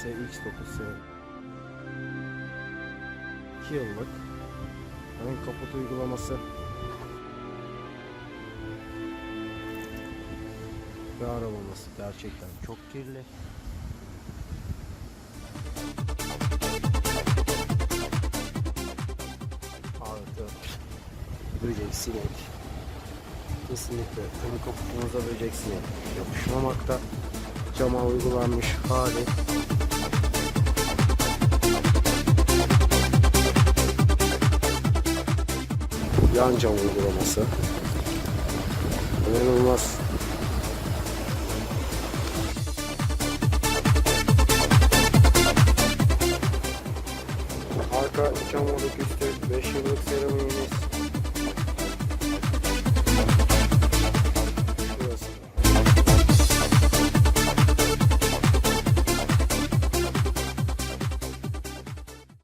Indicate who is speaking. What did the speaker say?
Speaker 1: EVRİVA X9 seramik. 2 yıllık ön kaput uygulaması ve arabamız gerçekten çok kirli. Artı böcek, sinek, kesinlikle ön kaputumuza böcek, sinek yapışmamakta. Cama uygulanmış hali. Yan cam uygulaması inanılmaz. Arka cam olduk üstü 5 yıllık seramiğimiz.